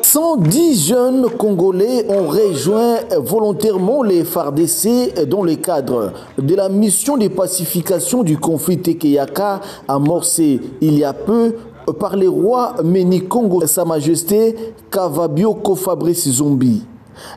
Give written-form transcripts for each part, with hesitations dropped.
110 jeunes Congolais ont rejoint volontairement les FARDC dans le cadre de la mission de pacification du conflit Tekeyaka amorcée il y a peu par les rois Méni Kongo et Sa Majesté Kavabioko Fabrice Zombi.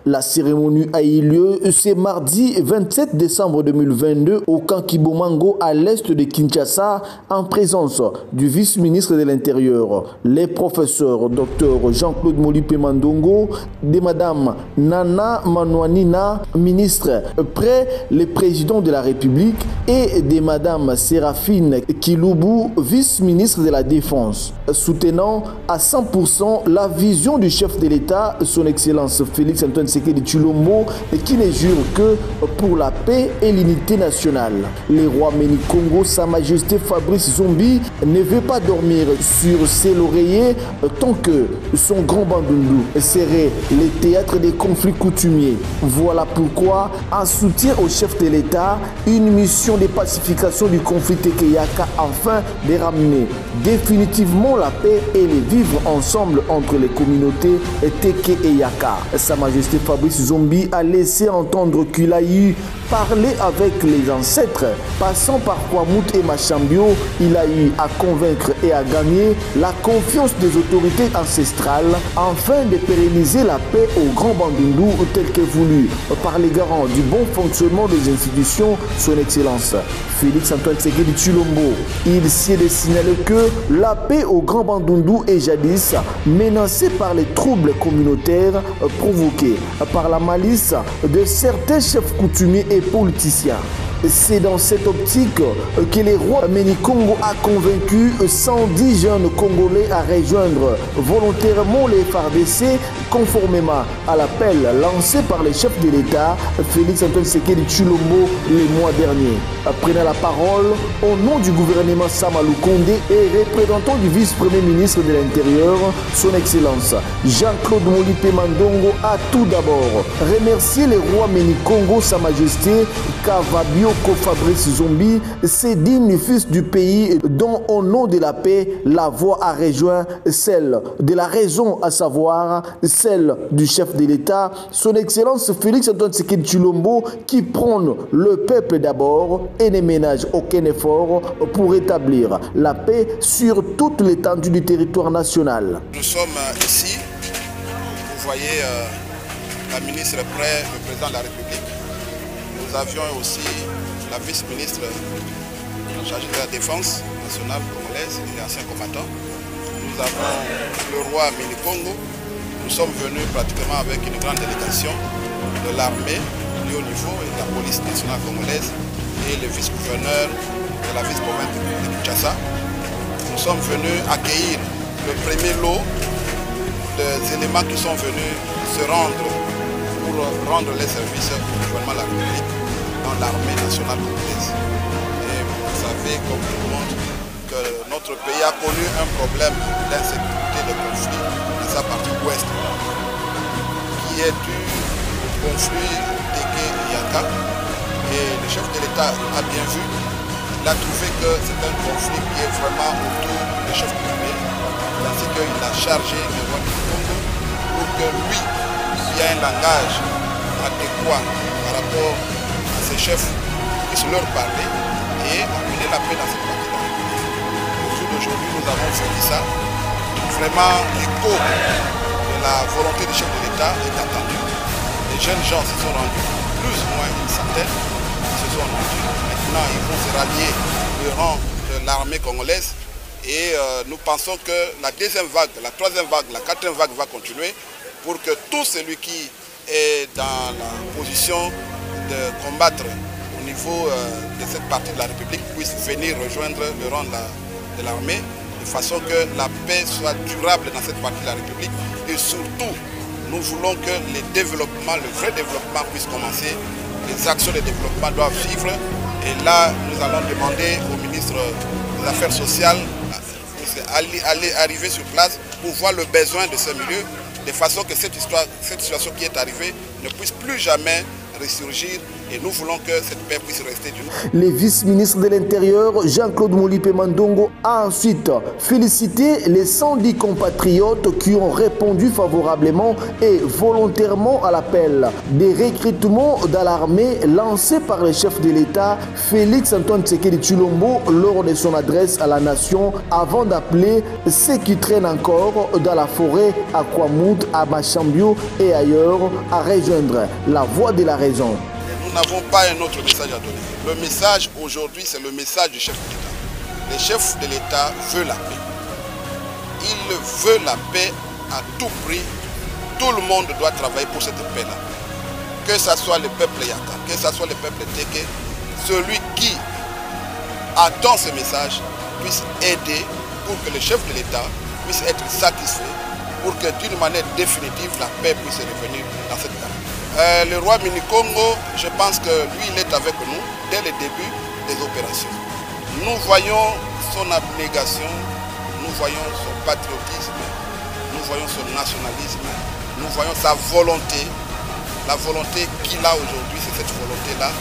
La cérémonie a eu lieu ce mardi 27 décembre 2022 au camp Kibomango à l'est de Kinshasa en présence du vice-ministre de l'Intérieur, les professeurs Dr Jean-Claude Molipe Mandongo, de Madame Nana Manouanina, ministre près le président de la République, et de Madame Séraphine Kiloubu, vice-ministre de la Défense, soutenant à 100% la vision du chef de l'État, son Excellence Félix Antoine Tshisekedi Tshilombo, qui ne jure que pour la paix et l'unité nationale. Le roi Méni Kongo, Sa Majesté Fabrice Zombi, ne veut pas dormir sur ses lauriers tant que son grand Bandundu serait le théâtre des conflits coutumiers. Voilà pourquoi, en soutien au chef de l'État, une mission de pacification du conflit Tekeyaka afin de ramener définitivement la paix et le vivre ensemble entre les communautés Teke et Yaka. Sa Majesté Fabrice Zombi a laissé entendre qu'il a eu parlé avec les ancêtres. Passant par Kwamut et Machambio, il a eu à convaincre et à gagner la confiance des autorités ancestrales afin de pérenniser la paix au Grand Bandundu tel que voulu par les garants du bon fonctionnement des institutions, son Excellence Félix Antoine Tshisekedi Tshilombo. Il s'y est de signaler que la paix au Grand Bandundu est jadis menacée par les troubles communautaires provoqués par la malice de certains chefs coutumiers et politiciens. C'est dans cette optique que le roi Méni Kongo a convaincu 110 jeunes Congolais à rejoindre volontairement les FARDC conformément à l'appel lancé par le chef de l'État, Félix Antoine Tshisekedi Tshilombo, le mois dernier. Prenant la parole au nom du gouvernement Samalou Kondé et représentant du vice-premier ministre de l'Intérieur, son Excellence Jean-Claude Molipe Mandongo a tout d'abord remercié le roi Méni Kongo, Sa Majesté Kavabioko Fabrice Zombi, ces dignes fils du pays dont au nom de la paix, la voix a rejoint celle de la raison, à savoir celle du chef de l'État, son Excellence Félix Antoine Tshisekedi Tshilombo, qui prône le peuple d'abord et ne ménage aucun effort pour établir la paix sur toute l'étendue du territoire national. Nous sommes ici, vous voyez la ministre près le président de la République. Nous avions aussi la vice-ministre chargée de la défense nationale congolaise et anciens combattants. Nous avons le roi Méni Kongo. Nous sommes venus pratiquement avec une grande délégation de l'armée du haut niveau et de la police nationale congolaise et le vice-gouverneur de la vice-province de Kinshasa. Nous sommes venus accueillir le premier lot des éléments qui sont venus se rendre pour rendre les services au gouvernement de la République dans l'armée nationale congolaise. Et vous savez, comme tout le monde, que notre pays a connu un problème d'insécurité, de conflit dans sa partie ouest, qui est dû au conflit Teke et Yaka. Et le chef de l'État a bien vu, il a trouvé que c'est un conflit qui est vraiment autour des chefs coutumiers, ainsi qu'il a chargé le roi du Congo pour que lui, qui a un langage adéquat par rapport à ses chefs, puisse leur parler et amener la paix dans cette partie-là. Au jour d'aujourd'hui, nous avons fait ça. Vraiment, l'écho de la volonté du chef de l'État est attendu. Les jeunes gens se sont rendus, plus ou moins une centaine, se sont rendus. Maintenant, ils vont se rallier le rang de l'armée congolaise. Et nous pensons que la deuxième vague, la troisième vague, la quatrième vague va continuer pour que tout celui qui est dans la position de combattre au niveau de cette partie de la République puisse venir rejoindre le rang de l'armée de façon que la paix soit durable dans cette partie de la République et surtout nous voulons que le développement, le vrai développement puisse commencer. Les actions de développement doivent vivre et là nous allons demander au ministre des Affaires sociales d'aller arriver sur place pour voir le besoin de ce milieu de façon que cette situation qui est arrivée ne puisse plus jamais ressurgir Et nous voulons que cette paix puisse rester du nous. Le vice-ministre de l'Intérieur, Jean-Claude Molipe Mandongo, a ensuite félicité les 110 compatriotes qui ont répondu favorablement et volontairement à l'appel des recrutements dans l'armée lancé par le chef de l'État, Félix Antoine Tshisekedi Tshilombo, lors de son adresse à la nation, avant d'appeler ceux qui traînent encore dans la forêt à Kwamouth, à Machambio et ailleurs à rejoindre la voie de la raison. Nous n'avons pas un autre message à donner. Le message aujourd'hui, c'est le message du chef de l'État. Le chef de l'État veut la paix. Il veut la paix à tout prix. Tout le monde doit travailler pour cette paix-là. Que ce soit le peuple Yaka, que ce soit le peuple Teke, celui qui attend ce message puisse aider pour que le chef de l'État puisse être satisfait, pour que d'une manière définitive, la paix puisse revenir dans cette partie. Le roi Minikongo, je pense que lui, il est avec nous dès le début des opérations. Nous voyons son abnégation, nous voyons son patriotisme, nous voyons son nationalisme, nous voyons sa volonté. La volonté qu'il a aujourd'hui, c'est cette volonté-là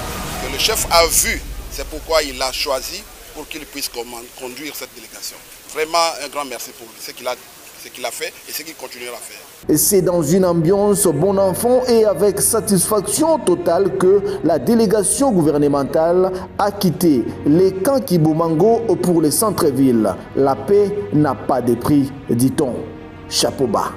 que le chef a vue. C'est pourquoi il l'a choisi pour qu'il puisse conduire cette délégation. Vraiment un grand merci pour ce qu'il a fait et ce qu'il continuera à faire. C'est dans une ambiance bon enfant et avec satisfaction totale que la délégation gouvernementale a quitté les camps Kibumango pour les centres-villes. La paix n'a pas de prix, dit-on. Chapeau bas.